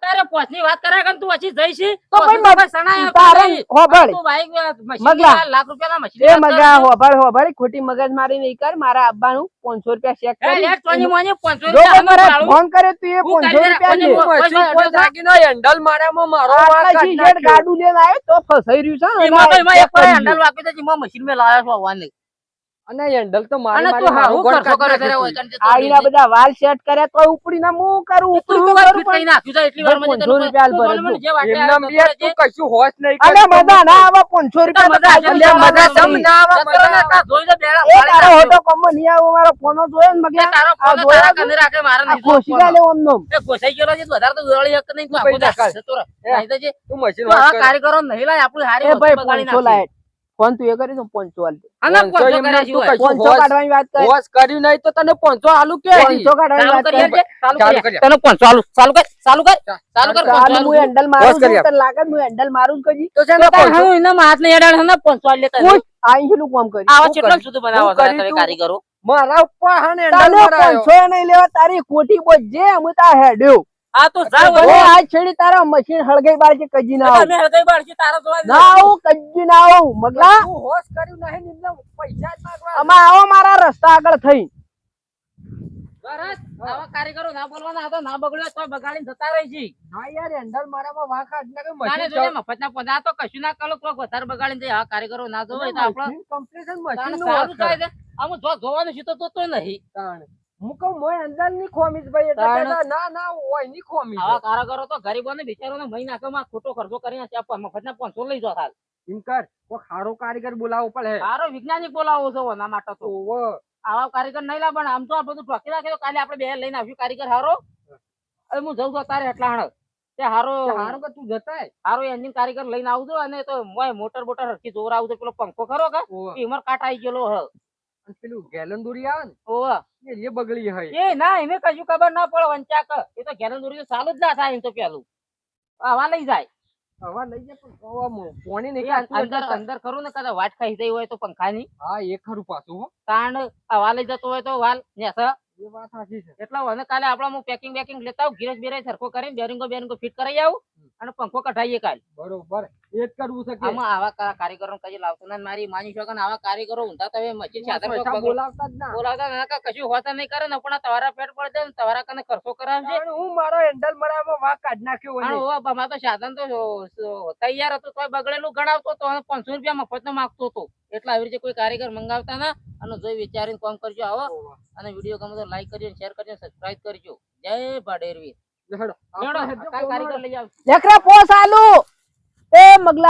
તારે પોચની વાત કરે કે તું પછી જઈશ તો ભાઈ મગા સણાય તારે હોબળ તું બાઈક મશીન મગલા. લાખ રૂપિયાના મશીન એ મગા હોબળ ખોટી મગજ મારી નહીં કર મારા આબ્બાનું 500 રૂપિયા ચેક કરી યાર તોની મોની 500 જો રૂપિયા મારે આનું ફોન કરે તું એ 500 રૂપિયા લે હેન્ડલ માર્યામાં મારો આટલા શીશેડ ગાડું લઈને આવ્યો તો ફસાઈ રહ્યું છે ઈમાં તો અને એક વાર હેન્ડલ વાપી દે ઈમાં મશીન મે લાવ્યો છો વાને અને હેન્ડલ તો અને તું હારું કરશો કરે ત્યારે હોય કણ આઈના બધા વાલ સેટ કર્યા તો ઉપડી ના હું કરું ઉપડી તો કરું કઈ નાખ્યું છે એટલી વાર મને 500 રૂપિયા ભરે મને જે વાટે એમના આવ્યો બિયાર તું કશું હોશ નહીં અરે મજા ના આવે 500 રૂપિયા તો મજા કાઢી છે, લે, મજા મજા સમ ના આવે જોઈ લે બેડા એ તારો હોટો કમ નહીં આવો મારો ફોનો જોયો ને મગલા તારો આ ફોન જોયો તારા તું? કને રાખે મારા આ નહીં ખોશી લે ઓમ નોમ એ ગોસાઈ ગયેલો છે વધારે તો જોડી એક નહીં તું પૈસા આખો કાઢ. જતો રહે નહીં તો જે તું મશીન તું વાત આ કર. કારીગરો નહીં લાય આપણું હારી એ ભાઈ વસ્તુ બગાડી 500 નાખી. લાય ફોન તું એ કરી તો 500 આલ દે અને 500 500 કર્યા એમને તું સિવાય. કશું 500 કાઢવાની વાત કર હોશ કર્યું નહીં તો તને 500 આલુ કે 500 કાઢવાની ચાલુ વાત કરી કર આપજે, ચાલુ ચાલુ કરી કરી આપ. તને 500 આલું. ચાલુ કર ચાલુ કર ચાલુ કર ચાલ 500 હું હેન્ડલ મારું બસ કરી છું આપ. તને લાગે હું હેન્ડલ મારું જ કજી તો છે ને તાર 500 હું એના હાથ ને અડાડ હને 500 આલે તને ખુશ આઈ નું કામ કરી આવા હું કેટલા કરી? સુધી બનાવો હું છો કરી તમે તું? કારીગરો મારા ઉપર હને હેન્ડલ તારે મારાયો 500 નહીં લેવા તારી કોઠી બોજે હું તા હેડ્યો આ તો જાવ ભલે આજ છેડી તારા મશીન હળગાઈ બાર કે કજી ના આવું તમે હૃદય બાળકી તારા જોવા ના આવું કજી ના આવું મગલા તું હોશ કર્યું નહીં ને એમને પૈસા જ માંગવા આમાં આવો મારા રસ્તા આગળ થઈ બરાબર આવા કારીગરો ના બોલવાના આ તો ના બગડ્યો તો બગાડીને જતા રહી છે હા યાર હેન્ડલ મારામાં વાંખા એટલે કે તાને મશીન જોજે મફતના પૈસા તો કશું ના કરો કોક વધારે બગાડીને જાય આ કારીગરો ના જોવે તો આપણો કમ્પ્લીશન તાને મશીન નું સારું હોશ થાય કરે. છે આમ જોવાનું છે તો નહીં તાણે. હું કહું મોય હેન્ડલ ની ખોમીશ ભાઈ એટલે તાણે. કહેતા, ના ના ઓય ની ખોમીશ આવા કારીગરો તો ગરીબોને બિચારોને મહી નાખવામાં ખોટો ખર્ચો કરીને ત્યાં મફતના 500 લઈ જાવ હાલ એમ કર કોઈ સારો કારીગર બોલાવવો પડે સારો વૈજ્ઞાનિક બોલાવો છો ના માટે તો ઓવો. આવા કારીગર નહીં લા પણ આમ તો આ બધું ઠોકી નાખે તો કાલે આપણે બે લઈને આવીશું કારીગર હારો હવે હું જઉં છું તારે એટલા હણ તે હારો તે હારું કે તું જતાય હારો એન્જિન કારીગર લઈને આવું છું અને તો મોય મોટર બોટર હરખી જોર આવું છું પેલો પંખો ખરો કે ઓવો. ઈમર કાટ આવી ગયેલો હ અને પેલું ગેલન દોરી આવે ને ઓવા એ બગડી હોય એ ના એને કશું ખબર ના પડે વંચાક એ તો ઘેર દોરી તો ચાલુ જ ના થાય એમ તો પેલું આવા લઈ જાય હવા લઈ જાય પણ હવા પોણી એ નહીં કાઢતું અંદર એટલે અંદર ખરું ને કદાચ વાટ ખાઈ જઈ હોય તો પંખાની હા એ ખરું પાછું હો તાણ આવા લઈ જતો હોય તો વાલ નેસ એ વાત સાચી છે એટલા અને કાલે આપડા હું પેકિંગ બેકિંગ લેતા આવું ગિરેજ બિરેજ સરખો કરીને બેરિંગો ફિટ કરાઈ આવું અને પંખો કઢાઈએ કાલ બરોબર એ જ કરવું છે કે આમાં આવા કારીગરો કઈ લાવતો ના મારી માની શકો ને આવા કારીગરો ઊંધા તમે મશીન સાધન પૈસા બોલાવતા જ ના બોલાવતા ના કે કશું હોતા નહીં કરે ને પણ આ તમારા પેટ પડે છે ને તમારા કને ખર્ચો કરાવશે પણ હું મારો હેન્ડલ મરામાં વાંક કાઢ નાખ્યો હોય અને ને. ઓવા અમાર તો સાધન તો તૈયાર હતું તોય બગડેલું ગણાવતો તો અને 500 રૂપિયા મફત નો માંગતો હતો એટલે આવી રીતે કોઈ કારીગર મંગાવતા ના અને જોઈ વિચારીને કામ કરજો આવો અને વિડીયો ગમે તો લાઈક કરજો શેર કરજો સબસ્ક્રાઇબ કરજો જય ભાડેરવી હેડો. કારીગર લઈ આવ લેકરા પોસ આલુ એ મગલા